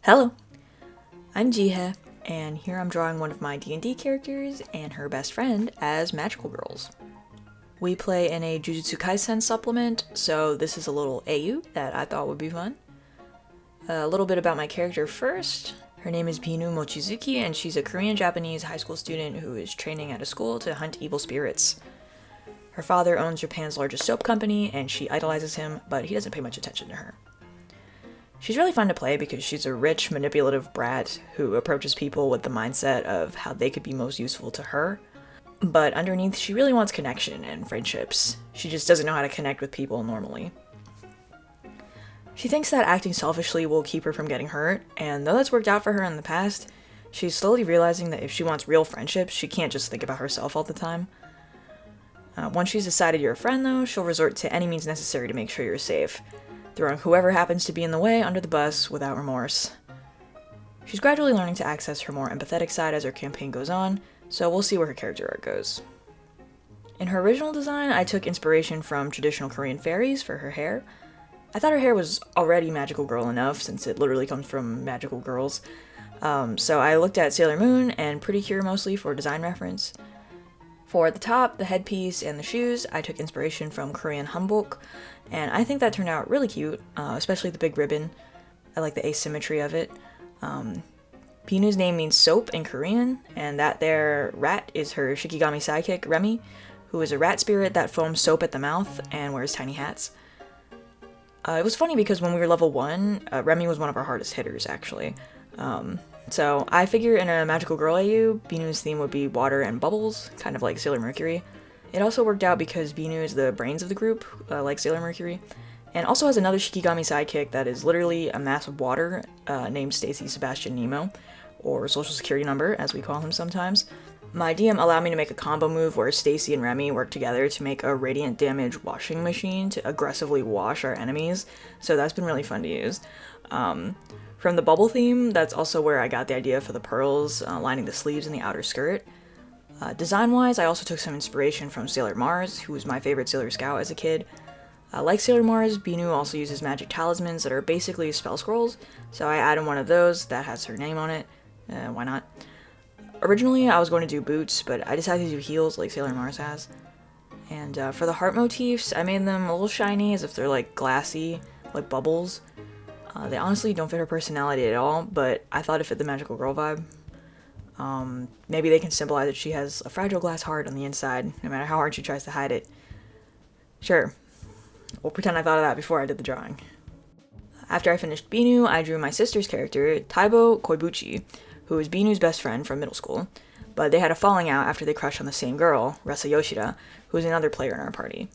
Hello, I'm Jihe, and here I'm drawing one of my D&D characters and her best friend as magical girls. We play in a Jujutsu Kaisen supplement, so this is a little AU that I thought would be fun. A little bit about my character first. Her name is Binu Mochizuki, and she's a Korean-Japanese high school student who is training at a school to hunt evil spirits. Her father owns Japan's largest soap company, and she idolizes him, but he doesn't pay much attention to her. She's really fun to play because she's a rich, manipulative brat who approaches people with the mindset of how they could be most useful to her. But underneath, she really wants connection and friendships. She just doesn't know how to connect with people normally. She thinks that acting selfishly will keep her from getting hurt, and though that's worked out for her in the past, she's slowly realizing that if she wants real friendships, she can't just think about herself all the time. Once she's decided you're a friend, though, she'll resort to any means necessary to make sure you're safe, throwing whoever happens to be in the way under the bus without remorse. She's gradually learning to access her more empathetic side as her campaign goes on, so we'll see where her character arc goes. In her original design, I took inspiration from traditional Korean fairies for her hair. I thought her hair was already magical girl enough, since it literally comes from magical girls. So I looked at Sailor Moon and Pretty Cure mostly for design reference. For the top, the headpiece, and the shoes, I took inspiration from Korean hanbok, and I think that turned out really cute, especially the big ribbon. I like the asymmetry of it. Binu's name means soap in Korean, and that there rat is her Shikigami sidekick, Remy, who is a rat spirit that foams soap at the mouth and wears tiny hats. It was funny because when we were level 1, Remy was one of our hardest hitters, actually. So I figure in a magical girl AU, Binu's theme would be water and bubbles, kind of like Sailor Mercury. It also worked out because Binu is the brains of the group, like Sailor Mercury, and also has another Shikigami sidekick that is literally a mass of water, named Stacy Sebastian Nemo, or Social Security Number, as we call him sometimes. My DM allowed me to make a combo move where Stacy and Remy work together to make a radiant damage washing machine to aggressively wash our enemies, so that's been really fun to use. From the bubble theme, that's also where I got the idea for the pearls lining the sleeves and the outer skirt. Design-wise, I also took some inspiration from Sailor Mars, who was my favorite Sailor Scout as a kid. Like Sailor Mars, Binu also uses magic talismans that are basically spell scrolls, so I added one of those that has her name on it. Why not? Originally, I was going to do boots, but I decided to do heels like Sailor Mars has. And for the heart motifs, I made them a little shiny, as if they're like glassy, like bubbles. They honestly don't fit her personality at all, but I thought it fit the magical girl vibe. Maybe they can symbolize that she has a fragile glass heart on the inside, no matter how hard she tries to hide it. Sure, we'll pretend I thought of that before I did the drawing. After I finished Binu, I drew my sister's character, Taibo Koibuchi, who is Binu's best friend from middle school, but they had a falling out after they crushed on the same girl, Ressa Yoshida, who is another player in our party.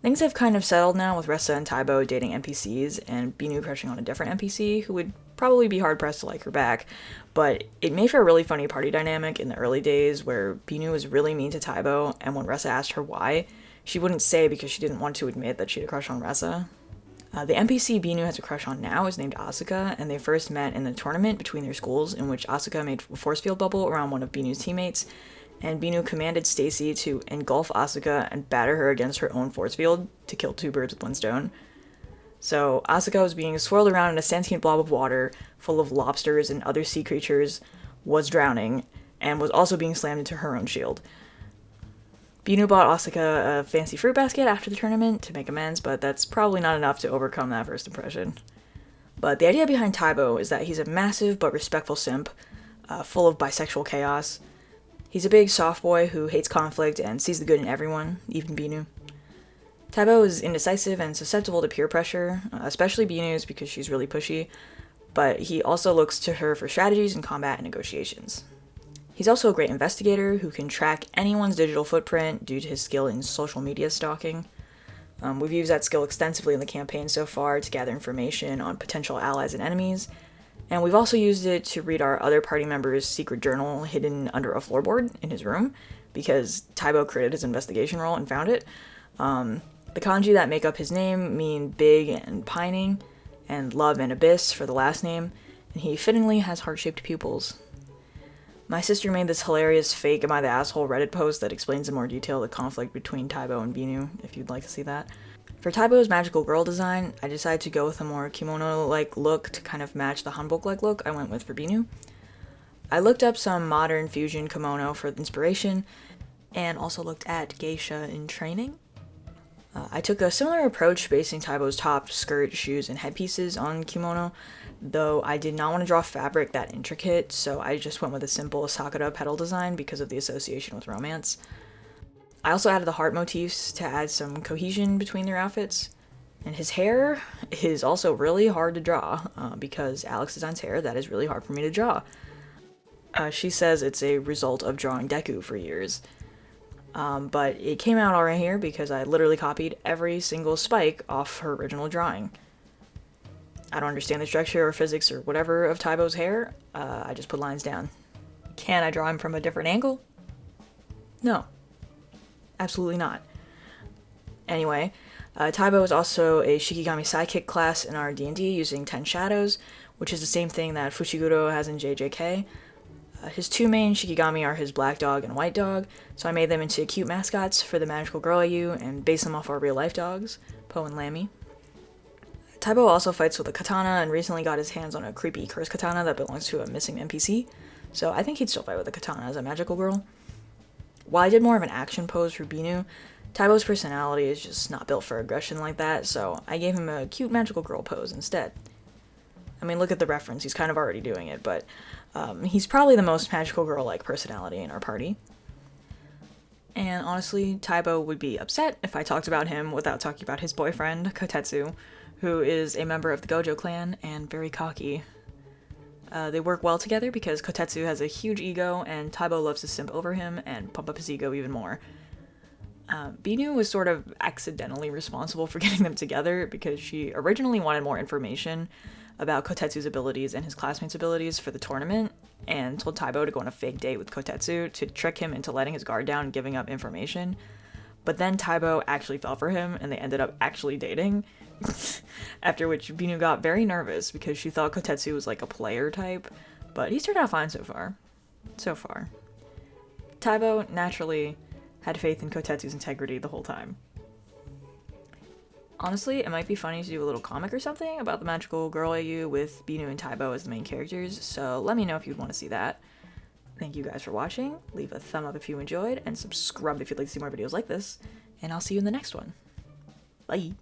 Things have kind of settled now with Ressa and Taibo dating NPCs, and Binu crushing on a different NPC who would probably be hard-pressed to like her back, but it made for a really funny party dynamic in the early days where Binu was really mean to Taibo, and when Ressa asked her why, she wouldn't say because she didn't want to admit that she had a crush on Ressa. The NPC Binu has a crush on now is named Asuka, and they first met in the tournament between their schools in which Asuka made a force field bubble around one of Binu's teammates, and Binu commanded Stacy to engulf Asuka and batter her against her own force field to kill two birds with one stone. So Asuka was being swirled around in a sentient blob of water full of lobsters and other sea creatures, was drowning, and was also being slammed into her own shield. Binu bought Asuka a fancy fruit basket after the tournament to make amends, but that's probably not enough to overcome that first impression. But the idea behind Taibo is that he's a massive but respectful simp, full of bisexual chaos. He's a big soft boy who hates conflict and sees the good in everyone, even Binu. Taibo is indecisive and susceptible to peer pressure, especially Binu's because she's really pushy, but he also looks to her for strategies in combat and negotiations. He's also a great investigator who can track anyone's digital footprint due to his skill in social media stalking. We've used that skill extensively in the campaign so far to gather information on potential allies and enemies, and we've also used it to read our other party members' secret journal hidden under a floorboard in his room, because Taibo created his investigation role and found it. The kanji that make up his name mean big and pining, and love and abyss for the last name, and he fittingly has heart-shaped pupils. My sister made this hilarious fake Am I the Asshole Reddit post that explains in more detail the conflict between Taibo and Binu, if you'd like to see that. For Taibo's magical girl design, I decided to go with a more kimono-like look to kind of match the hanbok-like look I went with for Binu. I looked up some modern fusion kimono for inspiration, and also looked at geisha in training. I took a similar approach basing Taibo's top, skirt, shoes, and headpieces on kimono, though I did not want to draw fabric that intricate, so I just went with a simple sakura petal design because of the association with romance. I also added the heart motifs to add some cohesion between their outfits. And his hair is also really hard to draw, because Alex designs hair that is really hard for me to draw. She says it's a result of drawing Deku for years. But it came out alright here because I literally copied every single spike off her original drawing. I don't understand the structure or physics or whatever of Taibo's hair. I just put lines down. Can I draw him from a different angle? No. Absolutely not. Anyway, Taibo is also a Shikigami sidekick class in our D&D using 10 Shadows, which is the same thing that Fushiguro has in JJK. His two main Shikigami are his black dog and white dog, so I made them into cute mascots for the magical girl AU and based them off our real life dogs, Poe and Lammy. Taibo also fights with a katana and recently got his hands on a creepy curse katana that belongs to a missing NPC, so I think he'd still fight with a katana as a magical girl. While I did more of an action pose for Binu, Taibo's personality is just not built for aggression like that, so I gave him a cute magical girl pose instead. I mean, look at the reference, he's kind of already doing it, but he's probably the most magical girl-like personality in our party. And honestly, Taibo would be upset if I talked about him without talking about his boyfriend, Kotetsu, who is a member of the Gojo clan and very cocky. They work well together because Kotetsu has a huge ego and Taibo loves to simp over him and pump up his ego even more. Binu was sort of accidentally responsible for getting them together because she originally wanted more information about Kotetsu's abilities and his classmates' abilities for the tournament and told Taibo to go on a fake date with Kotetsu to trick him into letting his guard down and giving up information. But then Taibo actually fell for him and they ended up actually dating. After which Binu got very nervous because she thought Kotetsu was like a player type, but he's turned out fine so far. Taibo naturally had faith in Kotetsu's integrity the whole time. Honestly, it might be funny to do a little comic or something about the magical girl AU with Binu and Taibo as the main characters, so let me know if you'd want to see that. Thank you guys for watching, leave a thumb up if you enjoyed, and subscribe if you'd like to see more videos like this, and I'll see you in the next one. Bye!